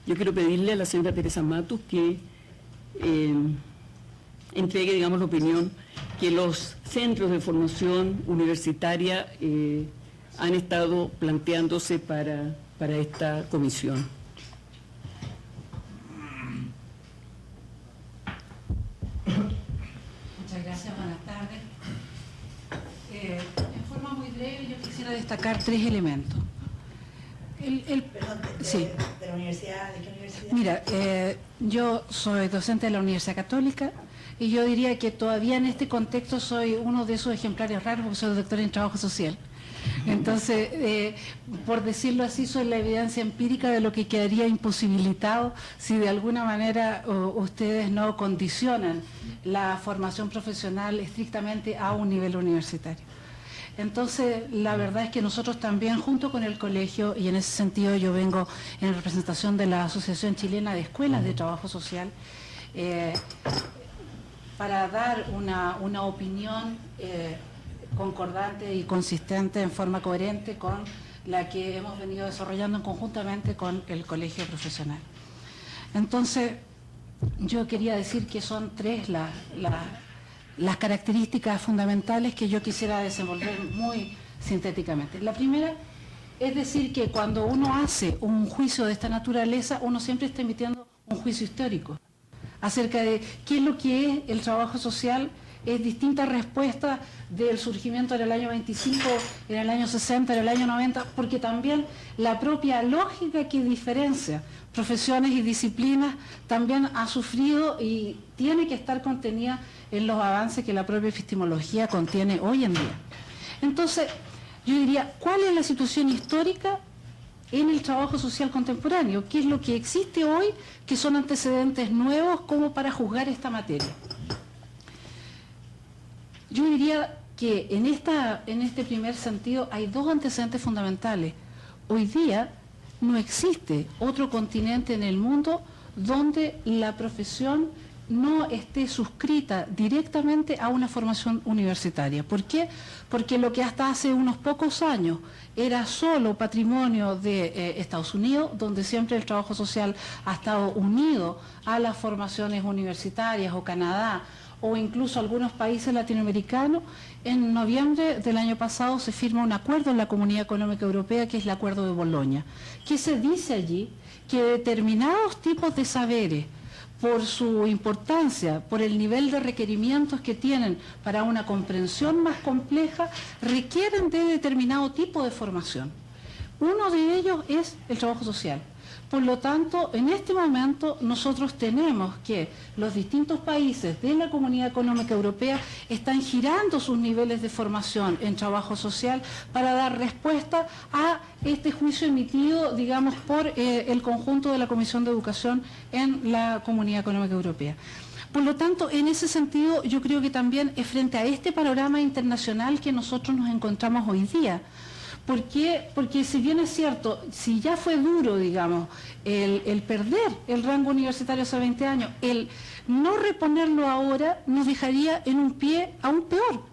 yo quiero pedirle a la señora Teresa Matus que entregue, digamos, la opinión que los centros de formación universitaria han estado planteándose para esta comisión. Muchas gracias, buenas tardes. En forma muy breve, yo quisiera destacar 3 elementos. Perdón, sí. ¿De la universidad? ¿De qué universidad? Mira, yo soy docente de la Universidad Católica y yo diría que todavía en este contexto soy uno de esos ejemplares raros porque soy doctor en trabajo social. Entonces, por decirlo así, soy la evidencia empírica de lo que quedaría imposibilitado si de alguna manera ustedes no condicionan la formación profesional estrictamente a un nivel universitario. Entonces, la verdad es que nosotros también, junto con el colegio, y en ese sentido yo vengo en representación de la Asociación Chilena de Escuelas de Trabajo Social, para dar una opinión concordante y consistente en forma coherente con la que hemos venido desarrollando conjuntamente con el colegio profesional. Entonces, yo quería decir que son 3 las características fundamentales que yo quisiera desenvolver muy sintéticamente. La primera es decir que cuando uno hace un juicio de esta naturaleza, uno siempre está emitiendo un juicio histórico acerca de qué es lo que es el trabajo social. Es distintas respuestas del surgimiento en el año 25, en el año 60, en el año 90, porque también la propia lógica que diferencia profesiones y disciplinas también ha sufrido y tiene que estar contenida en los avances que la propia epistemología contiene hoy en día. Entonces, yo diría, ¿cuál es la situación histórica en el trabajo social contemporáneo? ¿Qué es lo que existe hoy que son antecedentes nuevos como para juzgar esta materia? Yo diría que en este primer sentido hay 2 antecedentes fundamentales. Hoy día no existe otro continente en el mundo donde la profesión no esté suscrita directamente a una formación universitaria. ¿Por qué? Porque lo que hasta hace unos pocos años era solo patrimonio de Estados Unidos, donde siempre el trabajo social ha estado unido a las formaciones universitarias, o Canadá, o incluso algunos países latinoamericanos. En noviembre del año pasado se firma un acuerdo en la Comunidad Económica Europea, que es el Acuerdo de Bolonia, que se dice allí que determinados tipos de saberes, por su importancia, por el nivel de requerimientos que tienen para una comprensión más compleja, requieren de determinado tipo de formación. Uno de ellos es el trabajo social. Por lo tanto, en este momento nosotros tenemos que los distintos países de la Comunidad Económica Europea están girando sus niveles de formación en trabajo social para dar respuesta a este juicio emitido, digamos, por el conjunto de la Comisión de Educación en la Comunidad Económica Europea. Por lo tanto, en ese sentido, yo creo que también es frente a este panorama internacional que nosotros nos encontramos hoy día. ¿Por qué? Porque si bien es cierto, si ya fue duro, digamos, el perder el rango universitario hace 20 años, el no reponerlo ahora nos dejaría en un pie aún peor.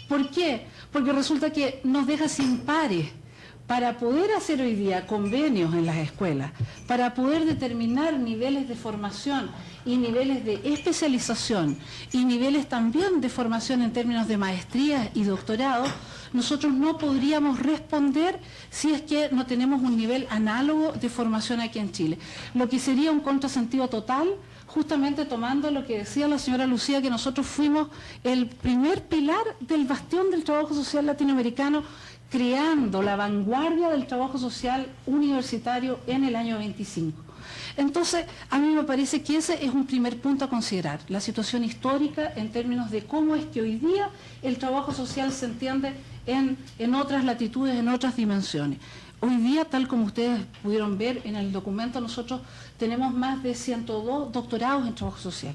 ¿Por qué? Porque resulta que nos deja sin pares para poder hacer hoy día convenios en las escuelas, para poder determinar niveles de formación y niveles de especialización y niveles también de formación en términos de maestrías y doctorados. Nosotros no podríamos responder si es que no tenemos un nivel análogo de formación aquí en Chile, lo que sería un contrasentido total, justamente tomando lo que decía la señora Lucía, que nosotros fuimos el primer pilar del bastión del trabajo social latinoamericano, creando la vanguardia del trabajo social universitario en el año 25. Entonces, a mí me parece que ese es un primer punto a considerar, la situación histórica en términos de cómo es que hoy día el trabajo social se entiende en otras latitudes, en otras dimensiones. Hoy día, tal como ustedes pudieron ver en el documento, nosotros tenemos más de 102 doctorados en trabajo social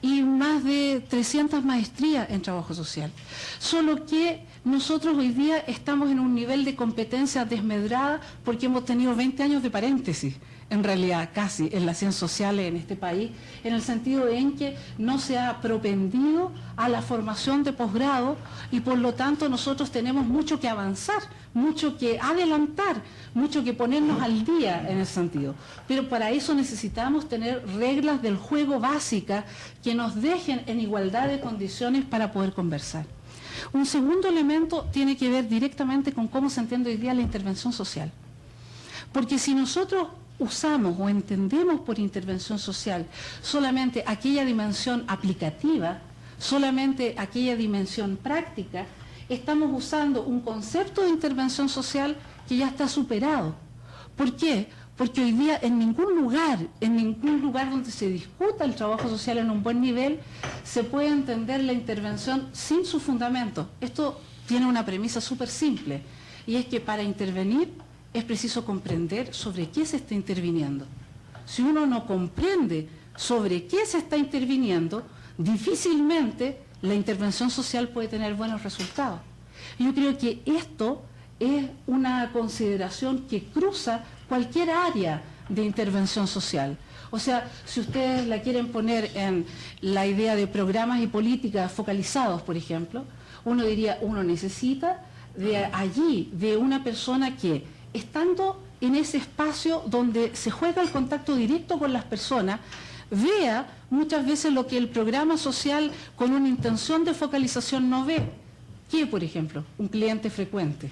y más de 300 maestrías en trabajo social. Solo que nosotros hoy día estamos en un nivel de competencia desmedrada porque hemos tenido 20 años de paréntesis en realidad casi en las ciencias sociales en este país, en el sentido en que no se ha propendido a la formación de posgrado y por lo tanto nosotros tenemos mucho que avanzar, mucho que adelantar, mucho que ponernos al día en ese sentido. Pero para eso necesitamos tener reglas del juego básicas que nos dejen en igualdad de condiciones para poder conversar. Un segundo elemento tiene que ver directamente con cómo se entiende hoy día la intervención social. Porque si nosotros usamos o entendemos por intervención social solamente aquella dimensión aplicativa, solamente aquella dimensión práctica, estamos usando un concepto de intervención social que ya está superado. ¿Por qué? Porque hoy día en ningún lugar donde se discuta el trabajo social en un buen nivel, se puede entender la intervención sin su fundamento. Esto tiene una premisa súper simple, y es que para intervenir es preciso comprender sobre qué se está interviniendo. Si uno no comprende sobre qué se está interviniendo, difícilmente la intervención social puede tener buenos resultados. Yo creo que esto es una consideración que cruza cualquier área de intervención social. O sea, si ustedes la quieren poner en la idea de programas y políticas focalizados, por ejemplo, uno diría, uno necesita de una persona que, estando en ese espacio donde se juega el contacto directo con las personas, vea muchas veces lo que el programa social con una intención de focalización no ve. ¿Qué, por ejemplo? Un cliente frecuente.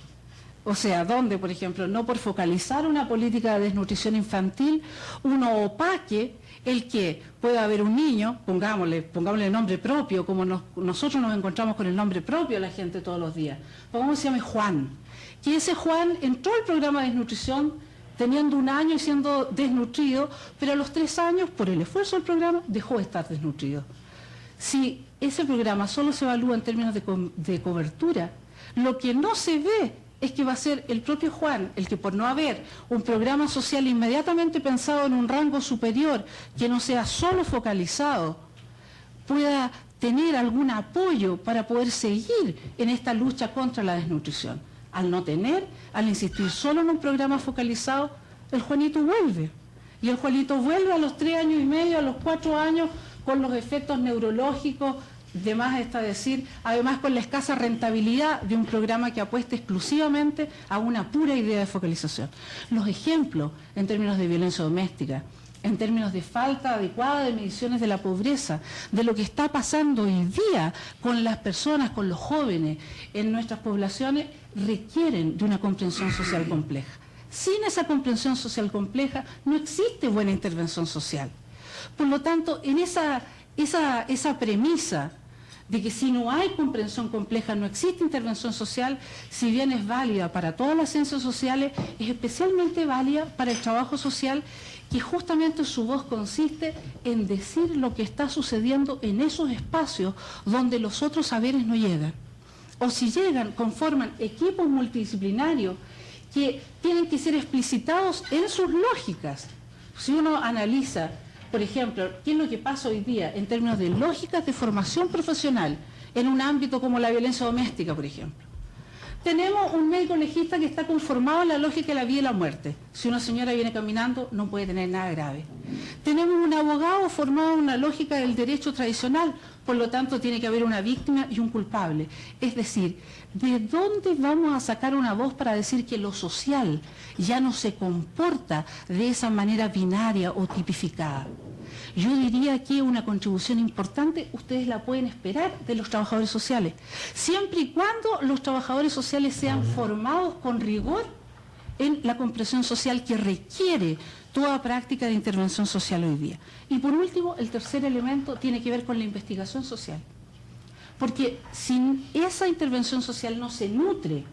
O sea, donde, por ejemplo, no por focalizar una política de desnutrición infantil, uno opaque el que pueda haber un niño, pongámosle nombre propio, como nosotros nos encontramos con el nombre propio de la gente todos los días. Pongamos que se llame Juan. Que ese Juan entró al programa de desnutrición teniendo 1 año y siendo desnutrido, pero a los 3 años, por el esfuerzo del programa, dejó de estar desnutrido. Si ese programa solo se evalúa en términos de cobertura, lo que no se ve es que va a ser el propio Juan el que, por no haber un programa social inmediatamente pensado en un rango superior, que no sea solo focalizado, pueda tener algún apoyo para poder seguir en esta lucha contra la desnutrición. Al no tener, al insistir solo en un programa focalizado, el Juanito vuelve. Y el Juanito vuelve a los 3 años y medio, a los 4 años, con los efectos neurológicos, de más está decir, además con la escasa rentabilidad de un programa que apuesta exclusivamente a una pura idea de focalización. Los ejemplos en términos de violencia doméstica, en términos de falta adecuada de mediciones de la pobreza, de lo que está pasando hoy día con las personas, con los jóvenes en nuestras poblaciones, requieren de una comprensión social compleja. Sin esa comprensión social compleja no existe buena intervención social. Por lo tanto, en esa premisa de que si no hay comprensión compleja no existe intervención social, si bien es válida para todas las ciencias sociales, es especialmente válida para el trabajo social, que justamente su voz consiste en decir lo que está sucediendo en esos espacios donde los otros saberes no llegan. O si llegan, conforman equipos multidisciplinarios que tienen que ser explicitados en sus lógicas. Si uno analiza, por ejemplo, qué es lo que pasa hoy día en términos de lógicas de formación profesional en un ámbito como la violencia doméstica, por ejemplo. Tenemos un médico legista que está conformado en la lógica de la vida y la muerte. Si una señora viene caminando, no puede tener nada grave. Tenemos un abogado formado en una lógica del derecho tradicional, por lo tanto tiene que haber una víctima y un culpable. Es decir, ¿de dónde vamos a sacar una voz para decir que lo social ya no se comporta de esa manera binaria o tipificada? Yo diría que una contribución importante ustedes la pueden esperar de los trabajadores sociales, siempre y cuando los trabajadores sociales sean formados con rigor en la comprensión social que requiere toda práctica de intervención social hoy día. Y por último, el tercer elemento tiene que ver con la investigación social. Porque si esa intervención social no se nutre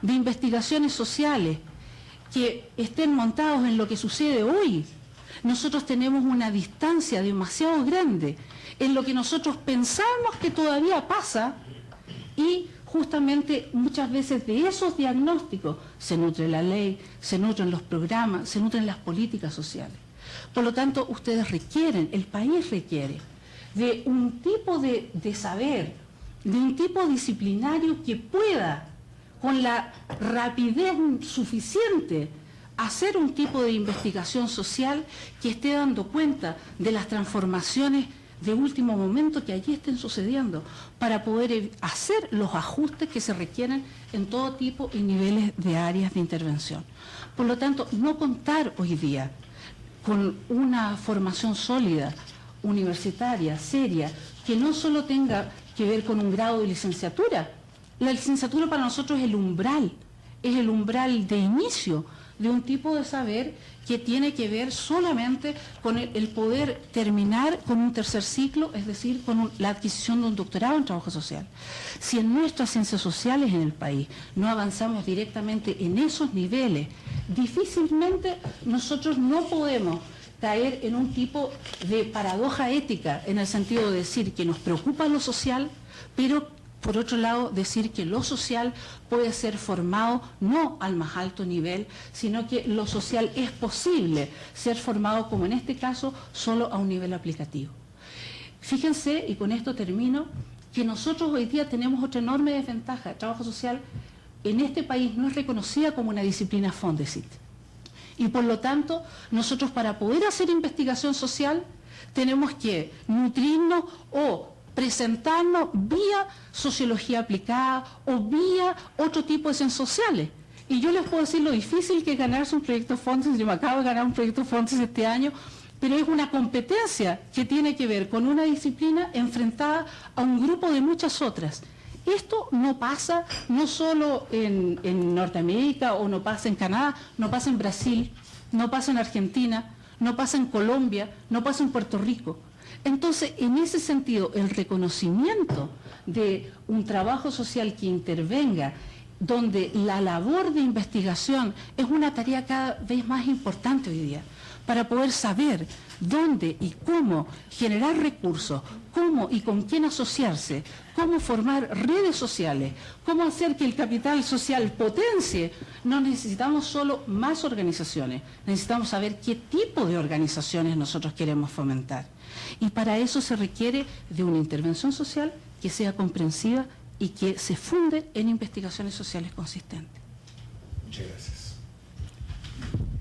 de investigaciones sociales que estén montados en lo que sucede hoy, nosotros tenemos una distancia demasiado grande en lo que nosotros pensamos que todavía pasa y justamente muchas veces de esos diagnósticos se nutre la ley, se nutren los programas, se nutren las políticas sociales. Por lo tanto, ustedes requieren, el país requiere, de un tipo de saber, de un tipo disciplinario que pueda, con la rapidez suficiente, hacer un tipo de investigación social que esté dando cuenta de las transformaciones de último momento que allí estén sucediendo, para poder hacer los ajustes que se requieren en todo tipo y niveles de áreas de intervención. Por lo tanto, no contar hoy día con una formación sólida, universitaria, seria, que no solo tenga que ver con un grado de licenciatura. La licenciatura para nosotros es el umbral de inicio de un tipo de saber que tiene que ver solamente con el poder terminar con un tercer ciclo, es decir, con la adquisición de un doctorado en trabajo social. Si en nuestras ciencias sociales en el país no avanzamos directamente en esos niveles, difícilmente nosotros no podemos caer en un tipo de paradoja ética, en el sentido de decir que nos preocupa lo social, pero por otro lado, decir que lo social puede ser formado no al más alto nivel, sino que lo social es posible ser formado, como en este caso, solo a un nivel aplicativo. Fíjense, y con esto termino, que nosotros hoy día tenemos otra enorme desventaja. El trabajo social en este país no es reconocida como una disciplina Fondesit. Y por lo tanto, nosotros para poder hacer investigación social tenemos que nutrirnos o presentarnos vía sociología aplicada o vía otro tipo de ciencias sociales. Y yo les puedo decir lo difícil que es ganarse un proyecto Fondesit. Yo me acabo de ganar un proyecto Fondesit este año, pero es una competencia que tiene que ver con una disciplina enfrentada a un grupo de muchas otras. Esto no pasa no solo en Norteamérica o no pasa en Canadá, no pasa en Brasil, no pasa en Argentina, no pasa en Colombia, no pasa en Puerto Rico. Entonces, en ese sentido, el reconocimiento de un trabajo social que intervenga, donde la labor de investigación es una tarea cada vez más importante hoy día, para poder saber dónde y cómo generar recursos, cómo y con quién asociarse, cómo formar redes sociales, cómo hacer que el capital social potencie. No necesitamos solo más organizaciones, necesitamos saber qué tipo de organizaciones nosotros queremos fomentar. Y para eso se requiere de una intervención social que sea comprensiva y que se funde en investigaciones sociales consistentes. Muchas gracias.